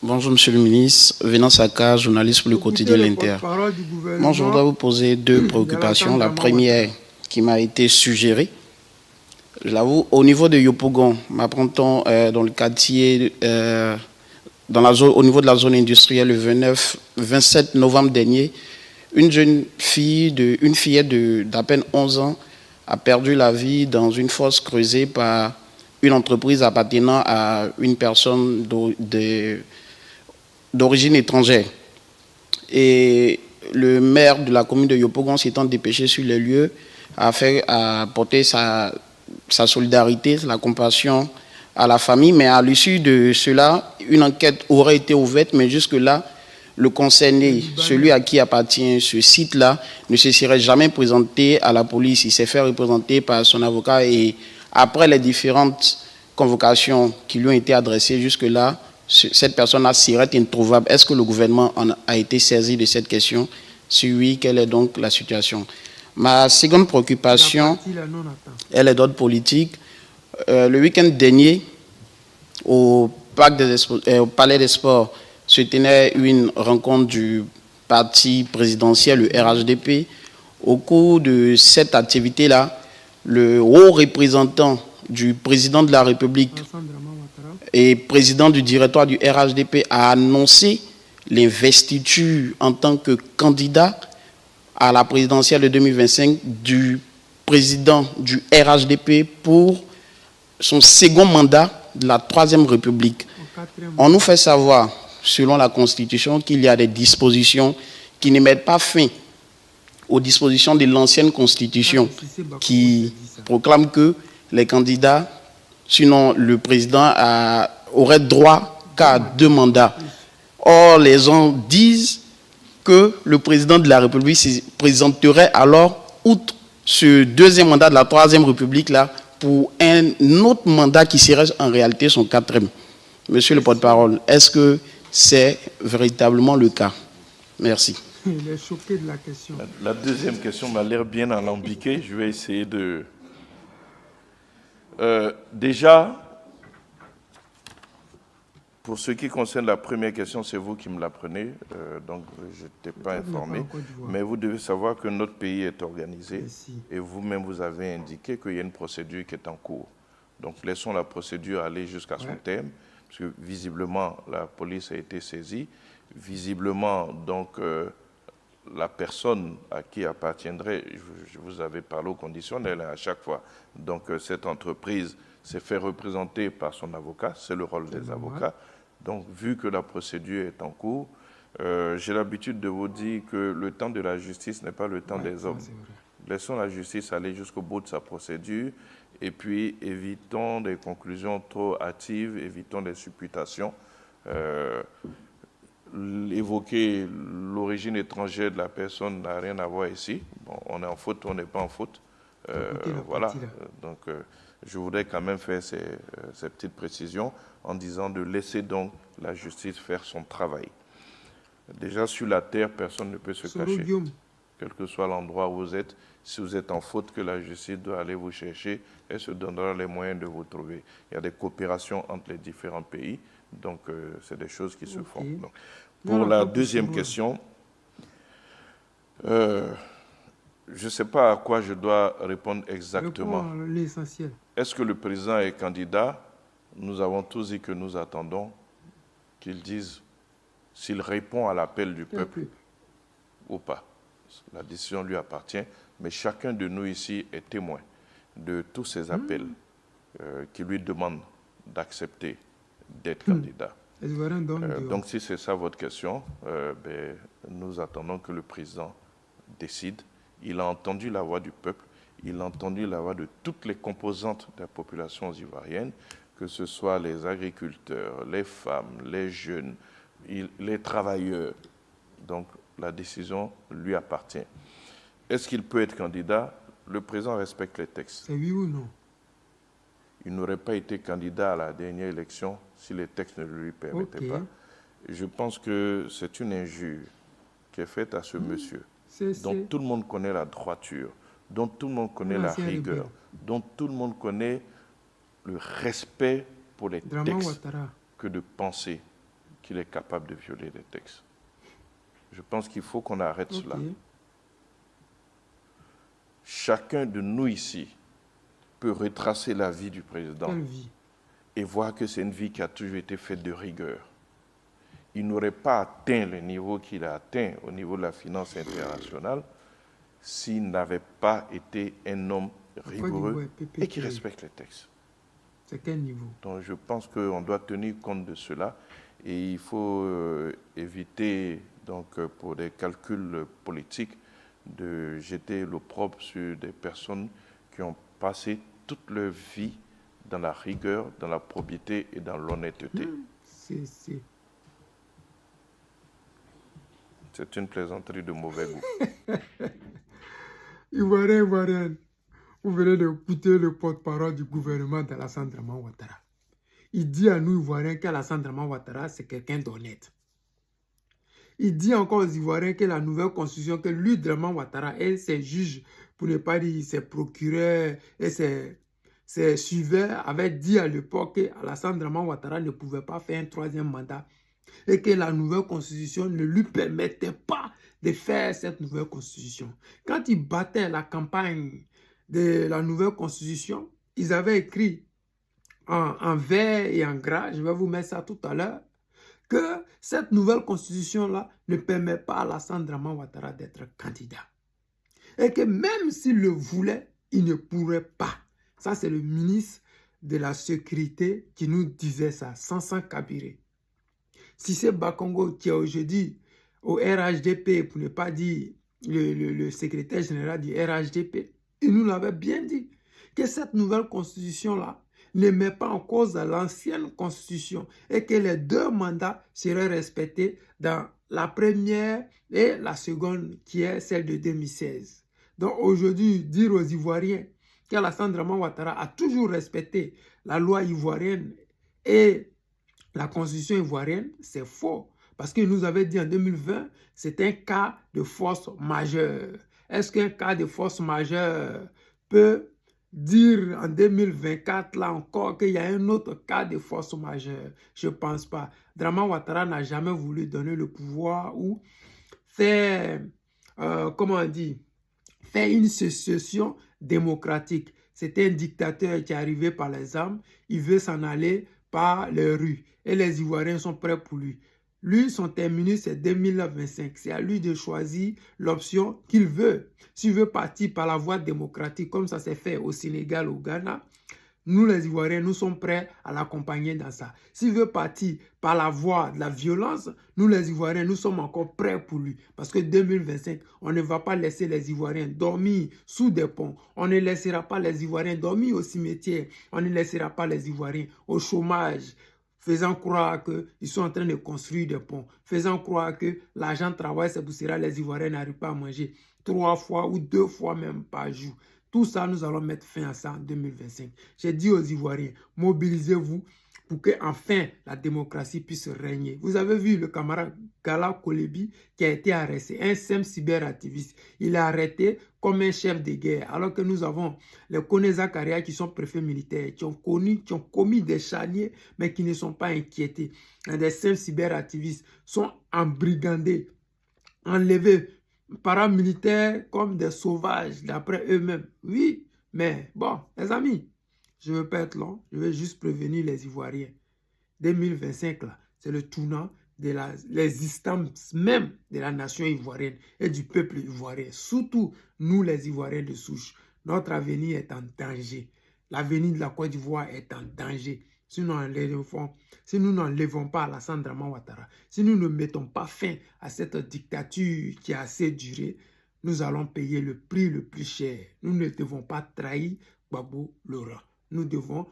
Bonjour Monsieur le ministre, Venant Saka, journaliste pour le quotidien L'Inter. Moi, je voudrais vous poser deux préoccupations. La première qui m'a été suggérée, je l'avoue, au niveau de Yopougon, m'apprend-on dans le quartier, au niveau de la zone industrielle, le 27 novembre dernier, une fillette d'à peine 11 ans a perdu la vie dans une fosse creusée par une entreprise appartenant à une personne d'origine étrangère. Et le maire de la commune de Yopougon s'étant dépêché sur les lieux a porté sa solidarité, sa compassion à la famille. Mais à l'issue de cela, une enquête aurait été ouverte, mais jusque-là, le concerné, celui à qui appartient ce site-là, ne se serait jamais présenté à la police. Il s'est fait représenter par son avocat et après les différentes convocations qui lui ont été adressées jusque-là, cette personne-là serait introuvable. Est-ce que le gouvernement a été saisi de cette question? Si oui, quelle est donc la situation? Ma seconde préoccupation, elle est d'ordre politique. Le week-end dernier, au Palais des Sports, se tenait une rencontre du parti présidentiel, le RHDP. Au cours de cette activité-là, le haut représentant du président de la République et président du directoire du RHDP a annoncé l'investiture en tant que candidat à la présidentielle de 2025 du président du RHDP pour son second mandat de la Troisième République. On nous fait savoir, selon la Constitution, qu'il y a des dispositions qui ne mettent pas fin aux dispositions de l'ancienne Constitution qui proclame que les candidats, sinon le président aurait droit qu'à 2 mandats. Or, les gens disent que le président de la République se présenterait alors, outre ce deuxième mandat de la Troisième République-là, pour un autre mandat qui serait en réalité son 4e. Monsieur le porte-parole, est-ce que c'est véritablement le cas? Merci. Il est choqué de la question. La deuxième question m'a l'air bien alambiquée. Je vais essayer de... déjà, pour ce qui concerne la première question, c'est vous qui me l'apprenez, donc je n'étais pas informé. Mais vous devez savoir que notre pays est organisé et vous-même vous avez indiqué qu'il y a une procédure qui est en cours. Donc laissons la procédure aller jusqu'à son terme, parce que visiblement la police a été saisie. Visiblement, donc, la personne à qui appartiendrait, je vous avais parlé au conditionnel à chaque fois, donc cette entreprise s'est fait représenter par son avocat, c'est le rôle des avocats. Donc, vu que la procédure est en cours, j'ai l'habitude de vous dire que le temps de la justice n'est pas le temps des hommes. Laissons la justice aller jusqu'au bout de sa procédure et puis évitons des conclusions trop hâtives, évitons des supputations. Évoquer l'origine étrangère de la personne n'a rien à voir ici. Bon, on est en faute, on n'est pas en faute. Voilà. Donc, je voudrais quand même faire ces petites précisions en disant de laisser donc la justice faire son travail. Déjà, sur la terre, personne ne peut se cacher. Quel que soit l'endroit où vous êtes, si vous êtes en faute, que la justice doit aller vous chercher et se donnera les moyens de vous trouver. Il y a des coopérations entre les différents pays. Donc, c'est des choses qui se font. Donc, pour la deuxième question, je ne sais pas à quoi je dois répondre exactement. L'essentiel. Est-ce que le président est candidat? Nous avons tous dit que nous attendons qu'il dise s'il répond à l'appel du peuple ou pas. La décision lui appartient, mais chacun de nous ici est témoin de tous ces appels qui lui demandent d'accepter d'être candidat. Donc, si c'est ça votre question, nous attendons que le président décide. Il a entendu la voix du peuple, il a entendu la voix de toutes les composantes de la population ivoirienne, que ce soit les agriculteurs, les femmes, les jeunes, les travailleurs. Donc, la décision lui appartient. Est-ce qu'il peut être candidat? Le président respecte les textes. C'est oui ou non? Il n'aurait pas été candidat à la dernière élection si les textes ne lui permettaient pas. Je pense que c'est une injure qui est faite à ce monsieur, dont tout le monde connaît la droiture, dont tout le monde connaît la rigueur, dont tout le monde connaît le respect pour les textes que de penser qu'il est capable de violer les textes. Je pense qu'il faut qu'on arrête cela. Chacun de nous ici peut retracer la vie du président et voir que c'est une vie qui a toujours été faite de rigueur. Il n'aurait pas atteint le niveau qu'il a atteint au niveau de la finance internationale s'il n'avait pas été un homme rigoureux et qui respecte les textes. C'est quel niveau? Donc je pense qu'on doit tenir compte de cela et il faut éviter, donc, pour des calculs politiques, de jeter l'opprobre sur des personnes qui ont passé toute leur vie dans la rigueur, dans la probité et dans l'honnêteté. C'est une plaisanterie de mauvais goût. Ivoirien, vous venez d'écouter le porte-parole du gouvernement d'Alassane Draman Ouattara. Il dit à nous, Ivoiriens, qu'Alassane Draman Ouattara, c'est quelqu'un d'honnête. Il dit encore aux Ivoiriens que la nouvelle constitution, que lui, Draman Ouattara, et ses juges, pour ne pas dire ses procureurs et ses suiveurs, avaient dit à l'époque qu'Alassane Draman Ouattara ne pouvait pas faire un troisième mandat et que la nouvelle constitution ne lui permettait pas de faire cette nouvelle constitution. Quand ils battaient la campagne de la nouvelle constitution, ils avaient écrit en vert et en gras, je vais vous mettre ça tout à l'heure, que cette nouvelle constitution-là ne permet pas à Alassane Draman Ouattara d'être candidat. Et que même s'il le voulait, il ne pourrait pas. Ça, c'est le ministre de la Sécurité qui nous disait ça, Sansan Kabiré. Cissé Bakongo, qui est aujourd'hui au RHDP, pour ne pas dire le secrétaire général du RHDP, il nous l'avait bien dit, que cette nouvelle constitution-là ne met pas en cause l'ancienne constitution et que les deux mandats seraient respectés dans la première et la seconde, qui est celle de 2016. Donc aujourd'hui, dire aux Ivoiriens qu'Alassane Draman Ouattara a toujours respecté la loi ivoirienne et la constitution ivoirienne, c'est faux. Parce qu'il nous avait dit en 2020, c'est un cas de force majeure. Est-ce qu'un cas de force majeure peut dire en 2024, là encore, qu'il y a un autre cas de force majeure? Je ne pense pas. Draman Ouattara n'a jamais voulu donner le pouvoir ou faire, comment on dit, faire une sécession démocratique. C'était un dictateur qui est arrivé par les armes. Il veut s'en aller par les rues. Et les Ivoiriens sont prêts pour lui. Lui, son terminus, c'est 2025. C'est à lui de choisir l'option qu'il veut. S'il veut partir par la voie démocratique, comme ça s'est fait au Sénégal, au Ghana, nous, les Ivoiriens, nous sommes prêts à l'accompagner dans ça. S'il veut partir par la voie de la violence, nous, les Ivoiriens, nous sommes encore prêts pour lui. Parce que 2025, on ne va pas laisser les Ivoiriens dormir sous des ponts. On ne laissera pas les Ivoiriens dormir au cimetière. On ne laissera pas les Ivoiriens au chômage, faisant croire qu'ils sont en train de construire des ponts, faisant croire que l'argent travaille, c'est pour cela que les Ivoiriens n'arrivent pas à manger 3 fois ou 2 fois même par jour. Tout ça, nous allons mettre fin à ça en 2025. J'ai dit aux Ivoiriens, mobilisez-vous pour que enfin la démocratie puisse régner. Vous avez vu le camarade Gala Kolebi qui a été arrêté, un SEM cyberactiviste. Il est arrêté comme un chef de guerre, alors que nous avons les Kone Zakaria qui sont préfets militaires, qui ont commis des charniers, mais qui ne sont pas inquiétés. Des SEM cyberactivistes sont embrigandés, enlevés, paramilitaires comme des sauvages, d'après eux-mêmes. Oui, mais bon, les amis, je ne veux pas être long, je vais juste prévenir les Ivoiriens. 2025, là, c'est le tournant de l'existence même de la nation ivoirienne et du peuple ivoirien. Surtout, nous, les Ivoiriens de souche. Notre avenir est en danger. L'avenir de la Côte d'Ivoire est en danger. Si nous n'enlevons pas Alassane Draman Ouattara, si nous ne mettons pas fin à cette dictature qui a assez duré, nous allons payer le prix le plus cher. Nous ne devons pas trahir Gbagbo Laurent. Nous devons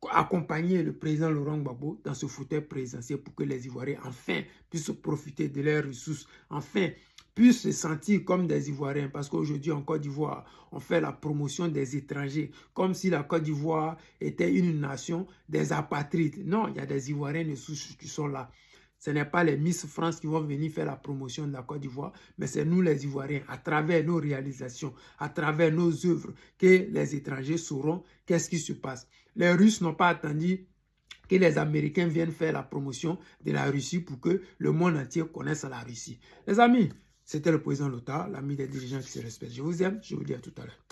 accompagner le président Laurent Gbagbo dans ce fauteuil présidentiel pour que les Ivoiriens enfin puissent profiter de leurs ressources, enfin puissent se sentir comme des Ivoiriens. Parce qu'aujourd'hui en Côte d'Ivoire, on fait la promotion des étrangers, comme si la Côte d'Ivoire était une nation des apatrides. Non, il y a des Ivoiriens de souche qui sont là. Ce n'est pas les Miss France qui vont venir faire la promotion de la Côte d'Ivoire, mais c'est nous les Ivoiriens, à travers nos réalisations, à travers nos œuvres, que les étrangers sauront qu'est-ce qui se passe. Les Russes n'ont pas attendu que les Américains viennent faire la promotion de la Russie pour que le monde entier connaisse la Russie. Les amis, c'était le président Lothar, l'ami des dirigeants qui se respectent. Je vous aime, je vous dis à tout à l'heure.